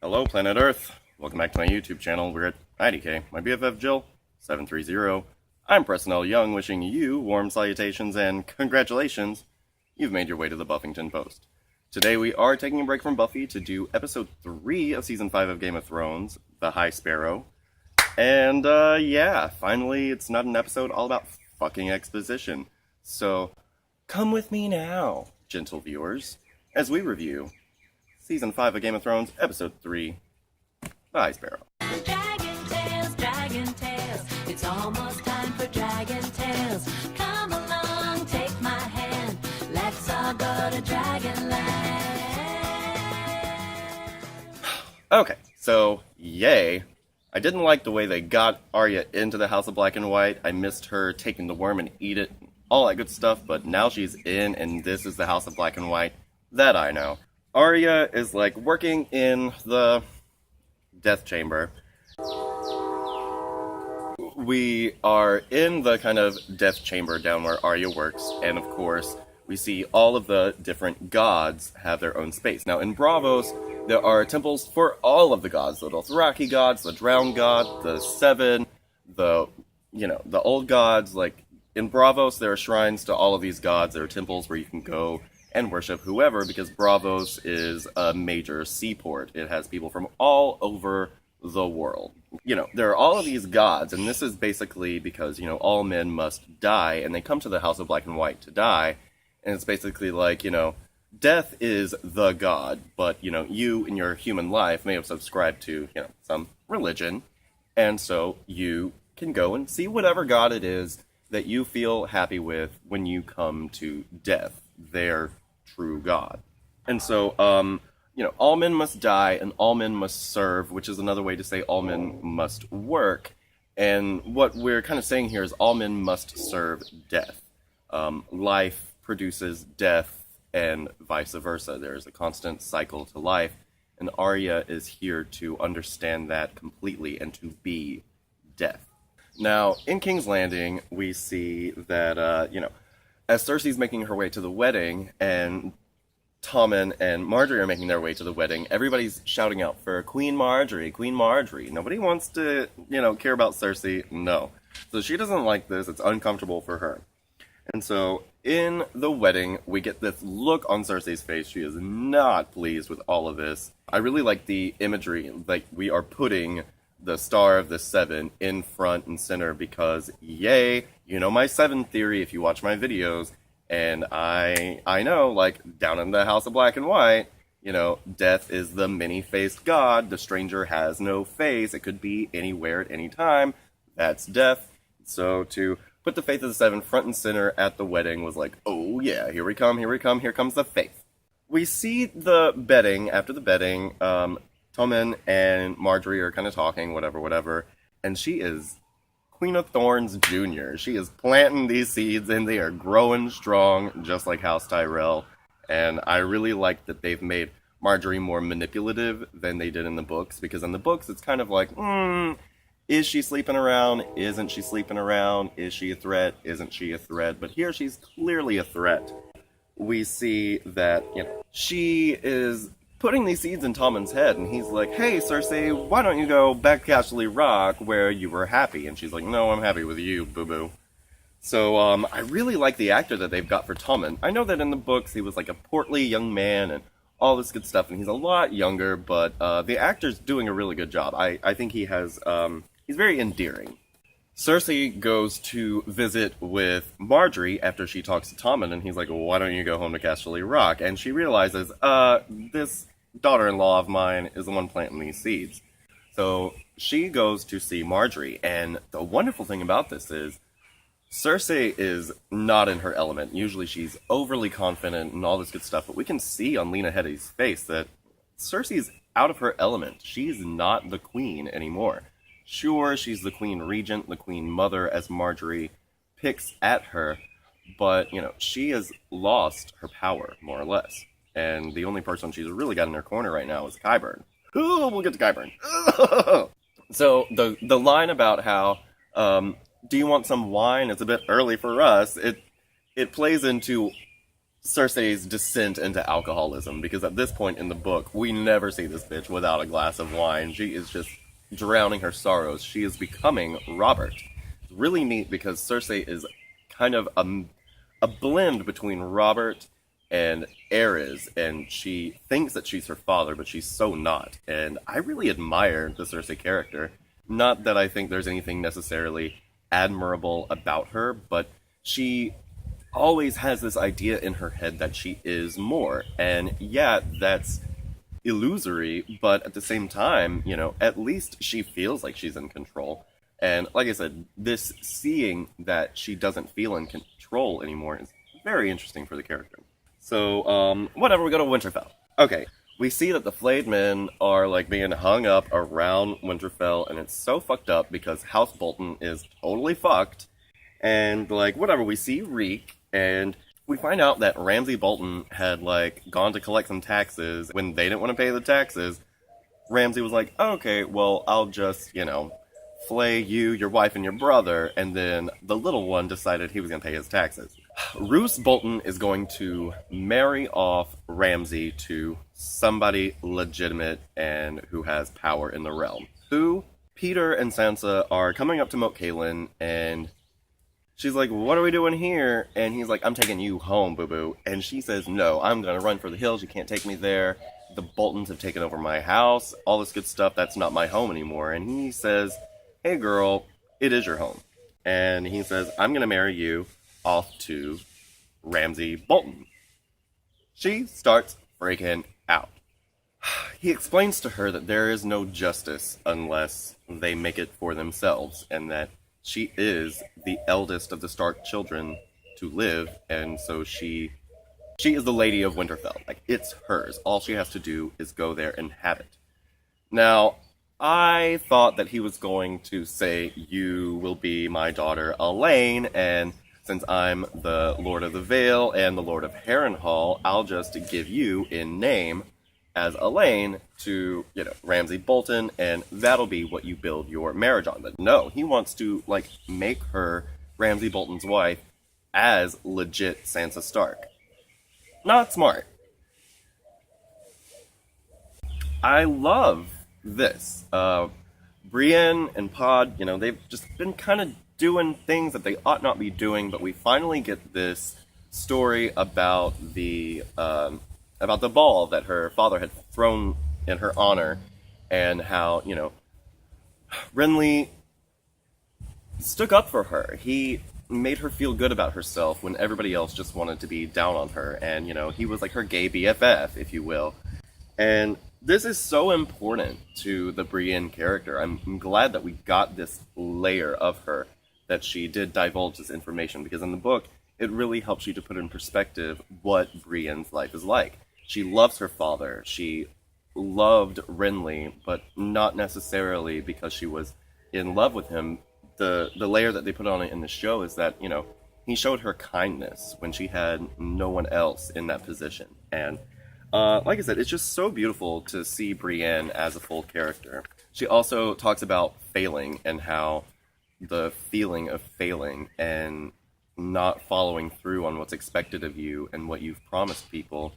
Hello, planet Earth. Welcome back to my YouTube channel. We're at IDK. My BFF Jill, 730. I'm Preston L. Young, wishing you warm salutations and congratulations. You've made your way to the Buffington Post. Today we are taking a break from Buffy to do episode 3 of season 5 of Game of Thrones, The High Sparrow. And, yeah, finally it's not an episode all about fucking exposition. So, come with me now, gentle viewers, as we review Season 5 of Game of Thrones, Episode 3, The High Sparrow. Dragon tales, it's almost time for dragon tales. Come along, take my hand, let's all go to Dragonland. Okay, so, yay. I didn't like the way they got Arya into the House of Black and White. I missed her taking the worm and eat it, all that good stuff, but now she's in, and this is the House of Black and White. That I know. Arya is, like, working in the death chamber. We are in the kind of death chamber down where Arya works, and of course, we see all of the different gods have their own space. Now, in Braavos, there are temples for all of the gods. The Dothraki gods, the Drowned god, the Seven, the old gods. Like, in Braavos, there are shrines to all of these gods. There are temples where you can go and worship whoever, because Braavos is a major seaport. It has people from all over the world. There are all of these gods, and this is basically because, all men must die, and they come to the House of Black and White to die, and it's basically like, death is the god, but, you in your human life may have subscribed to, some religion, and so you can go and see whatever god it is that you feel happy with when you come to death, their true god. And so, all men must die and all men must serve, which is another way to say all men must work. And what we're kind of saying here is all men must serve death. Life produces death and vice versa. There's a constant cycle to life, and Arya is here to understand that completely and to be death. Now, in King's Landing, we see that, as Cersei's making her way to the wedding, and Tommen and Marjorie are making their way to the wedding, everybody's shouting out for Queen Marjorie, Queen Marjorie. Nobody wants to, care about Cersei. No. So she doesn't like this. It's uncomfortable for her. And so, in the wedding, we get this look on Cersei's face. She is not pleased with all of this. I really like the imagery. Like, we are putting the Star of the Seven in front and center because, yay, my Seven theory if you watch my videos, and I know, like, down in the House of Black and White, death is the many-faced god, the stranger has no face, it could be anywhere at any time, that's death. So to put the faith of the Seven front and center at the wedding was like, oh yeah, here we come, here comes the faith. We see the bedding, after the bedding, Tommen and Marjorie are kind of talking, whatever, and she is Queen of Thorns Jr. She is planting these seeds, and they are growing strong, just like House Tyrell, and I really like that they've made Marjorie more manipulative than they did in the books, because in the books, it's kind of like, is she sleeping around? Isn't she sleeping around? Is she a threat? Isn't she a threat? But here, she's clearly a threat. We see that, she is putting these seeds in Tommen's head, and he's like, hey, Cersei, why don't you go back to Castle Rock where you were happy? And she's like, no, I'm happy with you, boo-boo. So, I really like the actor that they've got for Tommen. I know that in the books he was like a portly young man and all this good stuff, and he's a lot younger, but the actor's doing a really good job. I think he has, he's very endearing. Cersei goes to visit with Marjorie after she talks to Tommen, and he's like, well, why don't you go home to Casterly Rock? And she realizes, this daughter-in-law of mine is the one planting these seeds. So she goes to see Marjorie, and the wonderful thing about this is Cersei is not in her element. Usually she's overly confident and all this good stuff, but we can see on Lena Headey's face that Cersei's out of her element. She's not the queen anymore. Sure, she's the queen regent, the queen mother, as Marjorie picks at her, but, she has lost her power, more or less. And the only person she's really got in her corner right now is Qyburn. Ooh, we'll get to Qyburn. So, the line about how, do you want some wine? It's a bit early for us. It plays into Cersei's descent into alcoholism, because at this point in the book, we never see this bitch without a glass of wine. She is just drowning her sorrows. She is becoming Robert. It's really neat because Cersei is kind of a blend between Robert and Aerys, and she thinks that she's her father, but she's so not. And I really admire the Cersei character. Not that I think there's anything necessarily admirable about her, but she always has this idea in her head that she is more. And yeah, that's illusory, but at the same time, at least she feels like she's in control. And like I said, this seeing that she doesn't feel in control anymore is very interesting for the character. So, whatever, we go to Winterfell. Okay, we see that the flayed men are, being hung up around Winterfell, and it's so fucked up because House Bolton is totally fucked. And, whatever, we see Reek, and we find out that Ramsay Bolton had, gone to collect some taxes. When they didn't want to pay the taxes, Ramsay was like, okay, well, I'll just, flay you, your wife, and your brother. And then the little one decided he was going to pay his taxes. Roose Bolton is going to marry off Ramsay to somebody legitimate and who has power in the realm. Who? Peter and Sansa are coming up to Moat Cailin, and she's like, what are we doing here? And he's like, I'm taking you home, boo-boo. And she says, no, I'm going to run for the hills. You can't take me there. The Boltons have taken over my house. All this good stuff. That's not my home anymore. And he says, hey, girl, it is your home. And he says, I'm going to marry you off to Ramsay Bolton. She starts freaking out. He explains to her that there is no justice unless they make it for themselves, and that she is the eldest of the Stark children to live, and so she is the Lady of Winterfell. It's hers. All she has to do is go there and have it. Now, I thought that he was going to say, you will be my daughter Elaine, and since I'm the Lord of the Vale and the Lord of Harrenhal, I'll just give you in name as Elaine to, Ramsay Bolton, and that'll be what you build your marriage on. But no, he wants to, make her Ramsay Bolton's wife as legit Sansa Stark. Not smart. I love this. Brienne and Pod, they've just been kind of doing things that they ought not be doing, but we finally get this story about the ball that her father had thrown in her honor, and how, Renly stuck up for her. He made her feel good about herself when everybody else just wanted to be down on her, and, he was like her gay BFF, if you will. And this is so important to the Brienne character. I'm glad that we got this layer of her, that she did divulge this information, because in the book, it really helps you to put in perspective what Brienne's life is like. She loves her father. She loved Renly, but not necessarily because she was in love with him. The layer that they put on it in the show is that, he showed her kindness when she had no one else in that position. And like I said, it's just so beautiful to see Brienne as a full character. She also talks about failing, and how the feeling of failing and not following through on what's expected of you and what you've promised people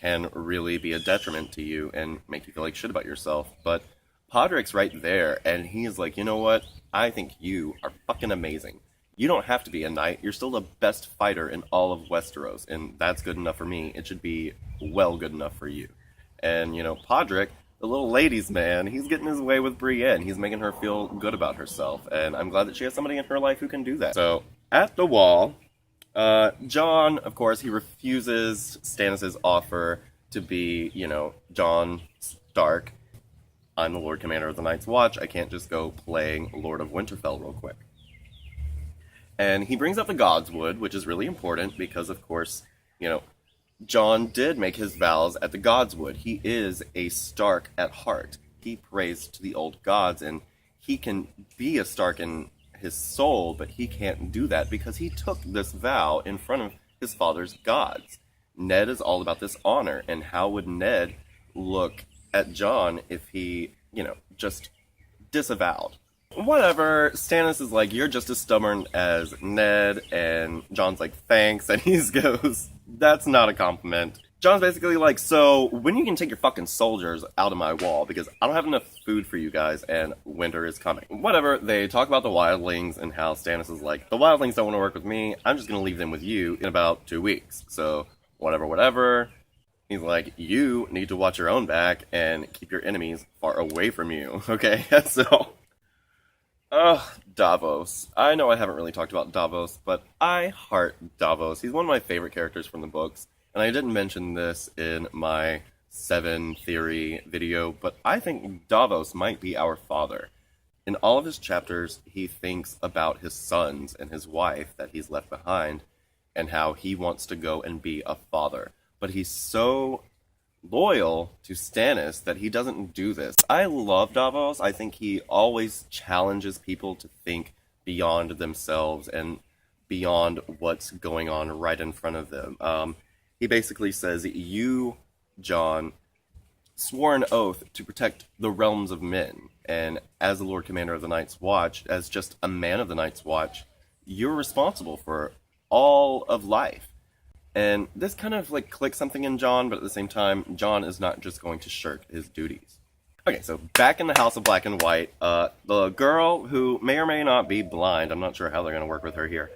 can really be a detriment to you and make you feel like shit about yourself. But Podrick's right there, and he's like, you know what? I think you are fucking amazing. You don't have to be a knight. You're still the best fighter in all of Westeros, and that's good enough for me. It should be well good enough for you. And, Podrick, the little ladies' man, he's getting his way with Brienne. He's making her feel good about herself, and I'm glad that she has somebody in her life who can do that. So, at the wall, Jon, of course, he refuses Stannis' offer to be, Jon Stark. I'm the Lord Commander of the Night's Watch. I can't just go playing Lord of Winterfell real quick. And he brings up the Godswood, which is really important because, of course, Jon did make his vows at the Godswood. He is a Stark at heart. He prays to the old gods, and he can be a Stark in his soul, but he can't do that because he took this vow in front of his father's gods. Ned is all about this honor, and how would Ned look at Jon if he, just disavowed? Whatever, Stannis is like, you're just as stubborn as Ned, and Jon's like, thanks, and he goes That's not a compliment. John's basically like, so when you can take your fucking soldiers out of my wall, because I don't have enough food for you guys and winter is coming. Whatever, they talk about the wildlings and how Stannis is like, the wildlings don't want to work with me, I'm just gonna leave them with you in about 2 weeks. So, whatever. He's like, you need to watch your own back and keep your enemies far away from you, okay? So, Davos. I know I haven't really talked about Davos, but I heart Davos. He's one of my favorite characters from the books. And I didn't mention this in my 7 theory video, but I think Davos might be our father. In all of his chapters, he thinks about his sons and his wife that he's left behind, and how he wants to go and be a father. But he's so loyal to Stannis that he doesn't do this. I love Davos. I think he always challenges people to think beyond themselves and beyond what's going on right in front of them. He basically says, you, John, swore an oath to protect the realms of men, and as the Lord Commander of the Night's Watch, as just a man of the Night's Watch, you're responsible for all of life. And this kind of like clicks something in John, but at the same time, John is not just going to shirk his duties. Okay, so back in the House of Black and White, the girl who may or may not be blind, I'm not sure how they're going to work with her here,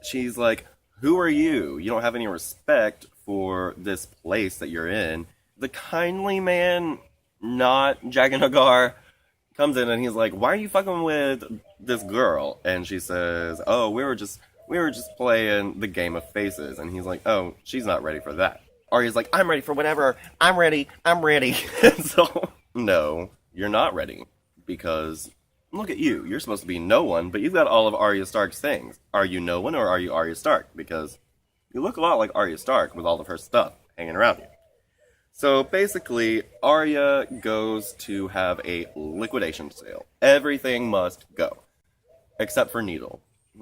she's like, who are you? You don't have any respect for this place that you're in. The kindly man, not Jaganagar, comes in and he's like, why are you fucking with this girl? And she says, oh, we were just playing the game of faces. And he's like, oh, she's not ready for that. Arya's like, I'm ready for whatever. I'm ready. And so, no, you're not ready. Because, look at you. You're supposed to be no one, but you've got all of Arya Stark's things. Are you no one or are you Arya Stark? Because you look a lot like Arya Stark with all of her stuff hanging around you. So basically, Arya goes to have a liquidation sale. Everything must go. Except for Needle.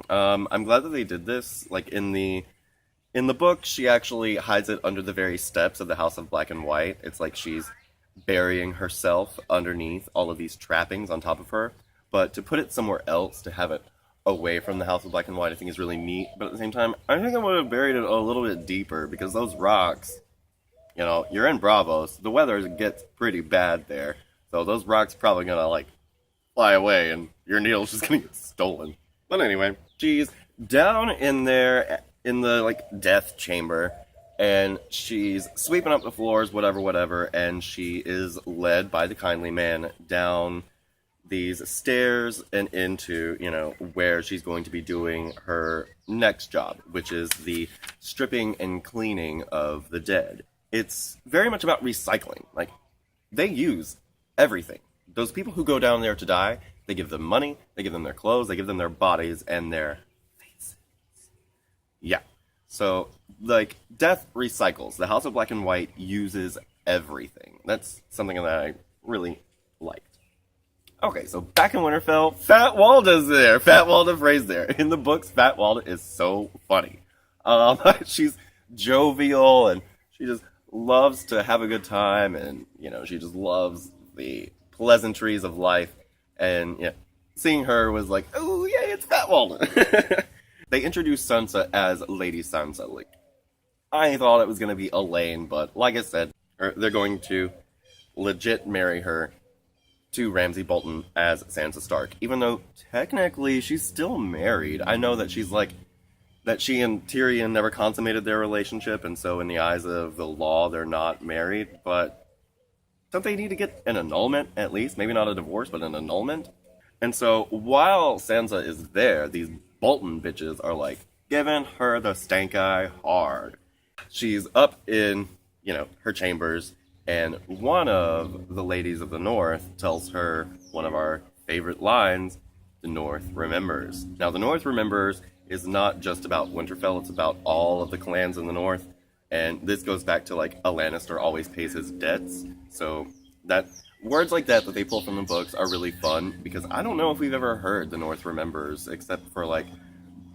I'm glad that they did this. Like, in the book, she actually hides it under the very steps of the House of Black and White. It's like she's burying herself underneath all of these trappings on top of her. But to put it somewhere else, to have it away from the House of Black and White, I think is really neat. But at the same time, I think I would have buried it a little bit deeper, because those rocks, you know, you're in Bravos, the weather gets pretty bad there. So those rocks probably gonna, like, fly away, and your needle's just gonna get stolen. But anyway, she's down in there, in the, like, death chamber, and she's sweeping up the floors, whatever, and she is led by the kindly man down these stairs and into, you know, where she's going to be doing her next job, which is the stripping and cleaning of the dead. It's very much about recycling. Like, they use everything. Those people who go down there to die, they give them money, they give them their clothes, they give them their bodies and their faces. Yeah. So, like, death recycles. The House of Black and White uses everything. That's something that I really liked. Okay, so back in Winterfell, Fat Walda's there. Fat Walda Frey's there. In the books, Fat Walda is so funny. She's jovial, and she just loves to have a good time, and, you know, she just loves the pleasantries of life. And, yeah, seeing her was like, oh, yay, it's Fat Walda. They introduced Sansa as Lady Sansa. Like, I thought it was going to be Elaine, but like I said, they're going to legit marry her to Ramsay Bolton as Sansa Stark, even though technically she's still married. I know that she's like, that she and Tyrion never consummated their relationship, and so in the eyes of the law, they're not married, but don't they need to get an annulment, at least? Maybe not a divorce, but an annulment? And so, while Sansa is there, these Bolton bitches are like, giving her the stank eye hard. She's up in, you know, her chambers, and one of the ladies of the North tells her one of our favorite lines, the North remembers. Now, the North remembers is not just about Winterfell, it's about all of the clans in the North. And this goes back to, like, a Lannister always pays his debts. So, that words like that they pull from the books are really fun, because I don't know if we've ever heard the North remembers, except for, like,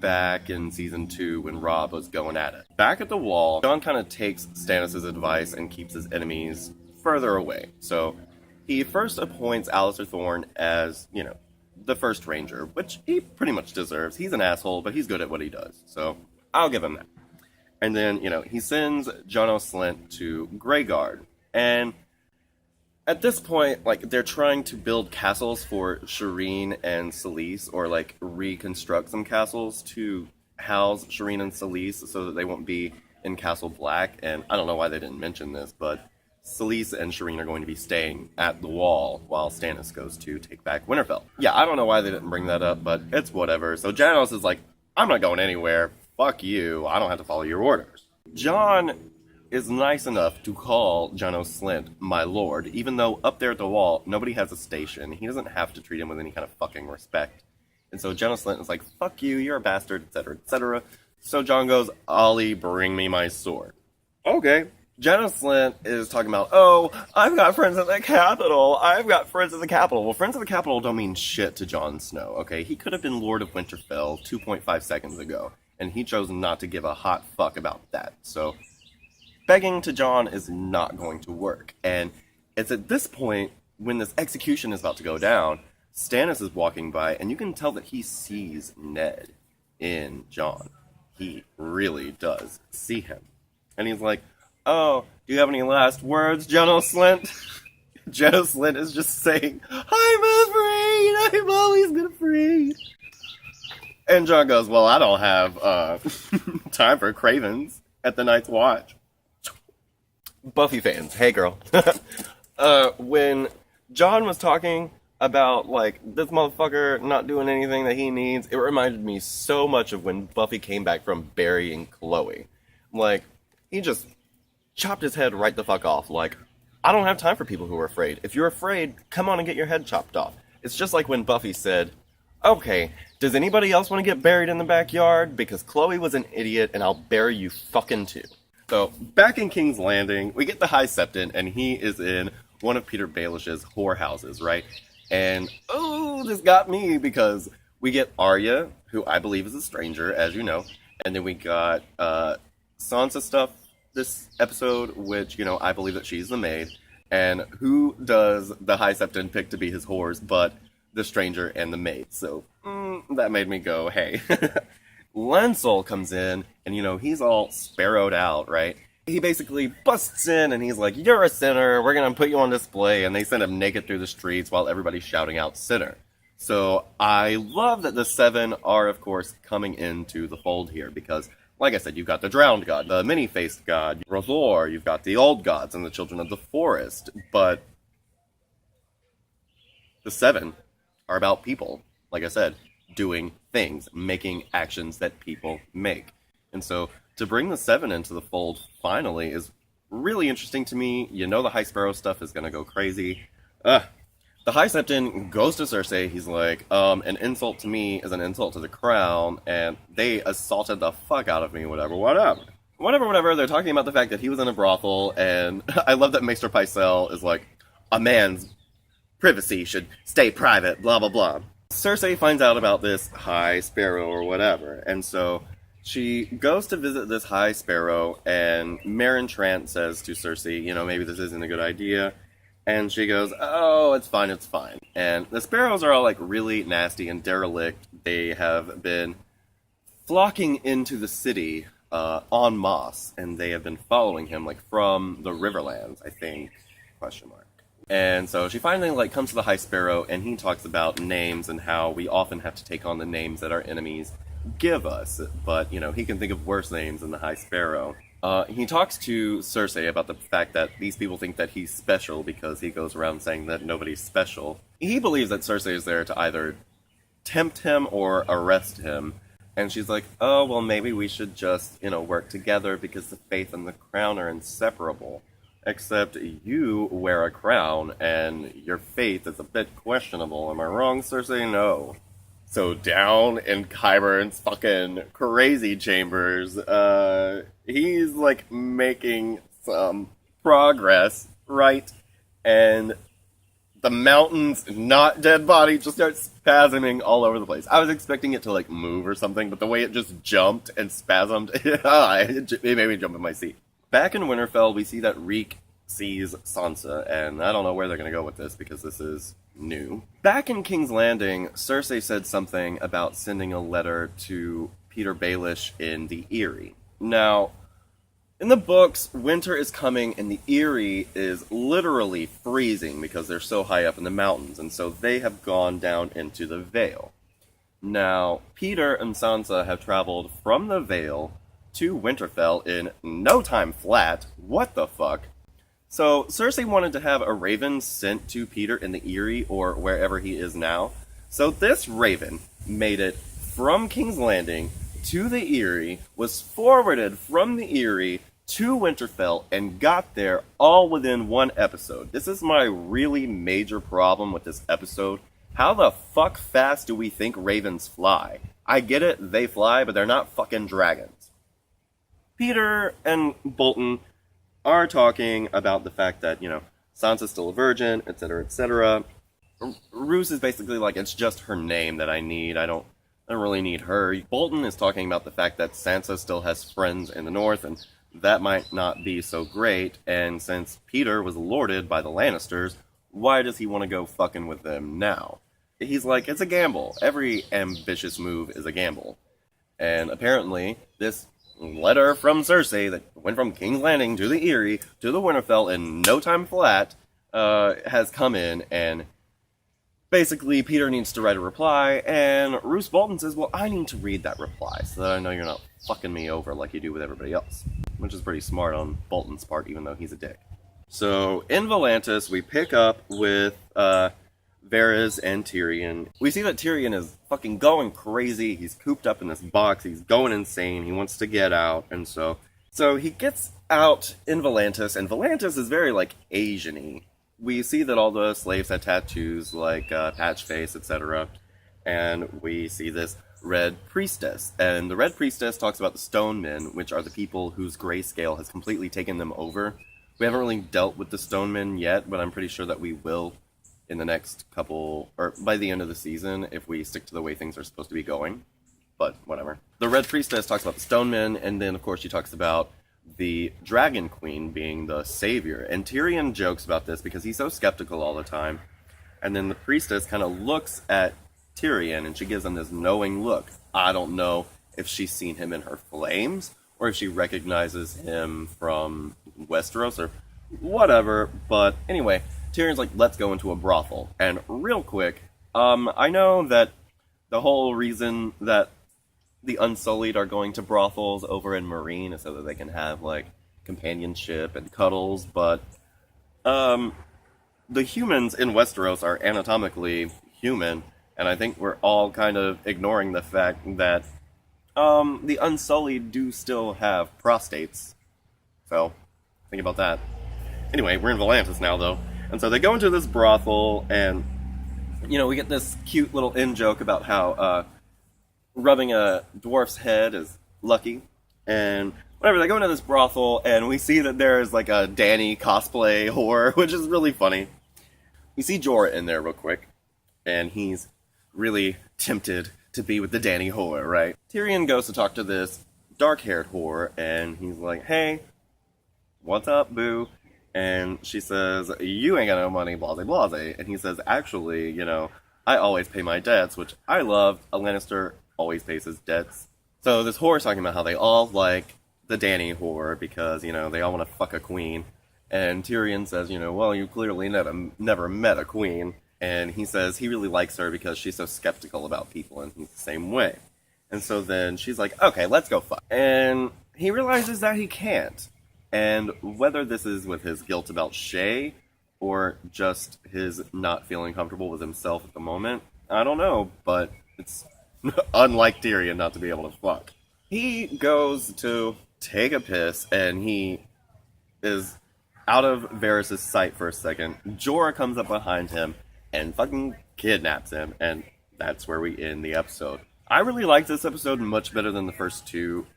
back in Season 2 when Robb was going at it. Back at the Wall, Jon kind of takes Stannis' advice and keeps his enemies further away. So, he first appoints Alistair Thorne as, you know, the first Ranger, which he pretty much deserves. He's an asshole, but he's good at what he does. So, I'll give him that. And then, he sends Jon O'Slint to Greyguard. And at this point, like, they're trying to build castles for Shireen and Selyse, or, like, reconstruct some castles to house Shireen and Selyse so that they won't be in Castle Black. And I don't know why they didn't mention this, but Selyse and Shireen are going to be staying at the Wall while Stannis goes to take back Winterfell. Yeah, I don't know why they didn't bring that up, but it's whatever. So Janos is like, I'm not going anywhere. Fuck you. I don't have to follow your orders. Jon is nice enough to call Jon O'Slint my lord, even though up there at the Wall, nobody has a station. He doesn't have to treat him with any kind of fucking respect. And so Jon O'Slint is like, fuck you, you're a bastard, etc., etc. So Jon goes, Ollie, bring me my sword. Okay. Jon O'Slint is talking about, oh, I've got friends at the Capitol. I've got friends at the Capitol. Well, friends at the Capitol don't mean shit to Jon Snow, okay? He could have been Lord of Winterfell 2.5 seconds ago, and he chose not to give a hot fuck about that. So begging to Jon is not going to work. And it's at this point, when this execution is about to go down, Stannis is walking by, and you can tell that he sees Ned in Jon. He really does see him. And he's like, oh, do you have any last words, Jon O'Slint? Jon O'Slint is just saying, I'm afraid, I've always been afraid. And Jon goes, well, I don't have time for cravens at the Night's Watch. Buffy fans, hey girl. When Jon was talking about, like, this motherfucker not doing anything that he needs, it reminded me so much of when Buffy came back from burying Chloe. Like, he just chopped his head right the fuck off. Like, I don't have time for people who are afraid. If you're afraid, come on and get your head chopped off. It's just like when Buffy said, okay, does anybody else want to get buried in the backyard? Because Chloe was an idiot and I'll bury you fucking too. So, back in King's Landing, we get the High Septon, and he is in one of Peter Baelish's whorehouses, right? And, oh, this got me, because we get Arya, who I believe is a stranger, as you know, and then we got Sansa stuff this episode, which, I believe that she's the maid, and who does the High Septon pick to be his whores but the stranger and the maid? So, that made me go, hey. Lancel comes in, and, he's all sparrowed out, right? He basically busts in, and he's like, you're a sinner, we're gonna put you on display, and they send him naked through the streets while everybody's shouting out sinner. So, I love that the Seven are, of course, coming into the fold here, because, like I said, you've got the Drowned God, the Many-Faced God, Razor, you've got the Old Gods, and the Children of the Forest, but the Seven are about people, like I said, doing things, making actions that people make. And so, to bring the Seven into the fold, finally, is really interesting to me. The High Sparrow stuff is gonna go crazy. The High Septon goes to Cersei, he's like, an insult to me is an insult to the crown, and they assaulted the fuck out of me, whatever. They're talking about the fact that he was in a brothel, and I love that Maester Pycelle is like, a man's privacy should stay private, blah, blah, blah. Cersei finds out about this High Sparrow or whatever, and so she goes to visit this High Sparrow, and Meryn Trant says to Cersei, maybe this isn't a good idea, and she goes, oh, it's fine. And the Sparrows are all, like, really nasty and derelict. They have been flocking into the city en masse, and they have been following him, like, from the Riverlands, I think, question mark. And so she finally, like, comes to the High Sparrow, and he talks about names and how we often have to take on the names that our enemies give us. But, he can think of worse names than the High Sparrow. He talks to Cersei about the fact that these people think that he's special because he goes around saying that nobody's special. He believes that Cersei is there to either tempt him or arrest him. And she's like, oh, well, maybe we should just, work together because the faith and the crown are inseparable. Except you wear a crown, and your faith is a bit questionable. Am I wrong, Cersei? No. So down in Qyburn's fucking crazy chambers, he's, like, making some progress, right? And the mountain's not dead body just starts spasming all over the place. I was expecting it to, like, move or something, but the way it just jumped and spasmed, it made me jump in my seat. Back in Winterfell, we see that Reek sees Sansa, and I don't know where they're going to go with this because this is new. Back in King's Landing, Cersei said something about sending a letter to Peter Baelish in the Eyrie. Now, In the books, winter is coming and the Eyrie is literally freezing because they're so high up in the mountains, and so they have gone down into the Vale. Now, Peter and Sansa have traveled from the Vale to Winterfell in no time flat. What the fuck? So, Cersei wanted to have a raven sent to Peter in the Eyrie, or wherever he is now. So this raven made it from King's Landing to the Eyrie, was forwarded from the Eyrie to Winterfell, and got there all within one episode. This is my really major problem with this episode. How the fuck fast do we think ravens fly? I get it, they fly, but they're not fucking dragons. Peter and Bolton are talking about the fact that, Sansa's still a virgin, etc., etc. Roose is basically like, it's just her name that I need. I don't really need her. Bolton is talking about the fact that Sansa still has friends in the north, and that might not be so great, and since Peter was lorded by the Lannisters, why does he want to go fucking with them now? He's like, it's a gamble. Every ambitious move is a gamble. And apparently, this letter from Cersei that went from King's Landing to the Eyrie to the Winterfell in no time flat has come in, and basically Peter needs to write a reply, and Roose Bolton says, well, I need to read that reply so that I know you're not fucking me over like you do with everybody else. Which is pretty smart on Bolton's part, even though he's a dick. So, in Volantis, we pick up with Varys and Tyrion. We see that Tyrion is fucking going crazy. He's cooped up in this box. He's going insane. He wants to get out. And so he gets out in Volantis, and Volantis is very, Asian-y. We see that all the slaves had tattoos, like Patchface, etc. And we see this Red Priestess. And the Red Priestess talks about the Stone Men, which are the people whose grayscale has completely taken them over. We haven't really dealt with the Stone Men yet, but I'm pretty sure that we will in the next couple, or by the end of the season, if we stick to the way things are supposed to be going. But whatever. The Red Priestess talks about the Stone Men, and then of course she talks about the Dragon Queen being the savior. And Tyrion jokes about this because he's so skeptical all the time. And then the priestess kind of looks at Tyrion, and she gives him this knowing look. I don't know if she's seen him in her flames, or if she recognizes him from Westeros, or whatever. But anyway, Tyrion's like, let's go into a brothel. And real quick, I know that the whole reason that the Unsullied are going to brothels over in Meereen is so that they can have, companionship and cuddles, but, the humans in Westeros are anatomically human, and I think we're all kind of ignoring the fact that, the Unsullied do still have prostates. So, think about that. Anyway, we're in Volantis now, though. And so they go into this brothel, and, we get this cute little in-joke about how, rubbing a dwarf's head is lucky. And whatever, they go into this brothel, and we see that there is, a Dany cosplay whore, which is really funny. We see Jorah in there real quick, and he's really tempted to be with the Dany whore, right? Tyrion goes to talk to this dark-haired whore, and he's like, hey, what's up, boo? And she says, you ain't got no money, blase blase. And he says, actually, I always pay my debts, which I love. A Lannister always pays his debts. So this whore is talking about how they all like the Dany whore because, they all want to fuck a queen. And Tyrion says, well, you clearly never met a queen. And he says he really likes her because she's so skeptical about people, and he's the same way. And so then she's like, okay, let's go fuck. And he realizes that he can't. And whether this is with his guilt about Shay, or just his not feeling comfortable with himself at the moment, I don't know, but it's unlike Tyrion not to be able to fuck. He goes to take a piss, and he is out of Varys' sight for a second. Jorah comes up behind him and fucking kidnaps him, and that's where we end the episode. I really liked this episode much better than the first two.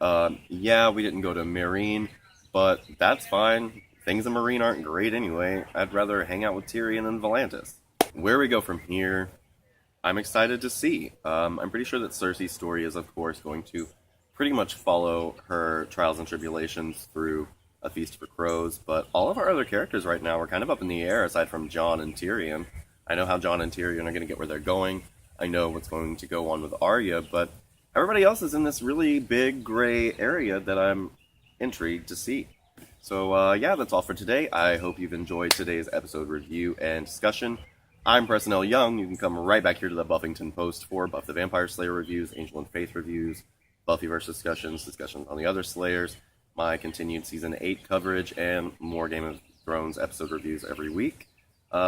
Yeah, we didn't go to Meereen, but that's fine. Things in Meereen aren't great anyway. I'd rather hang out with Tyrion and Volantis. Where we go from here, I'm excited to see. I'm pretty sure that Cersei's story is, of course, going to pretty much follow her trials and tribulations through A Feast for Crows, but all of our other characters right now are kind of up in the air, aside from Jon and Tyrion. I know how Jon and Tyrion are going to get where they're going. I know what's going to go on with Arya, but everybody else is in this really big gray area that I'm intrigued to see. So, yeah, that's all for today. I hope you've enjoyed today's episode review and discussion. I'm Preston L. Young. You can come right back here to the Buffington Post for Buff the Vampire Slayer reviews, Angel and Faith reviews, Buffyverse discussions on the other Slayers, my continued Season 8 coverage, and more Game of Thrones episode reviews every week.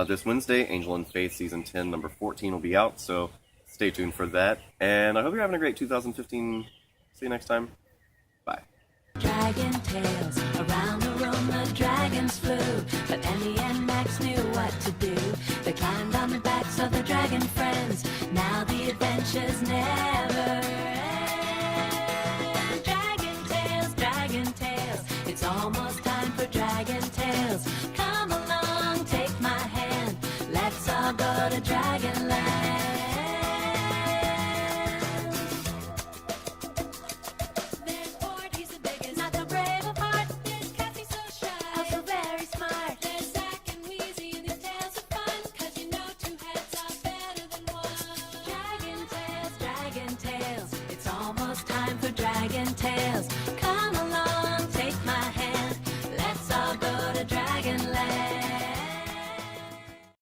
This Wednesday, Angel and Faith Season 10, number 14 will be out, so stay tuned for that. And I hope you're having a great 2015. See you next time. Bye. Dragon tales, around the room the dragons flew, but Emmy and Max knew what to do. They climbed on the backs of the dragon friends, now the adventures never end. Dragon tales, it's almost time for dragon tales. Come along, take my hand, let's all go to Dragonland.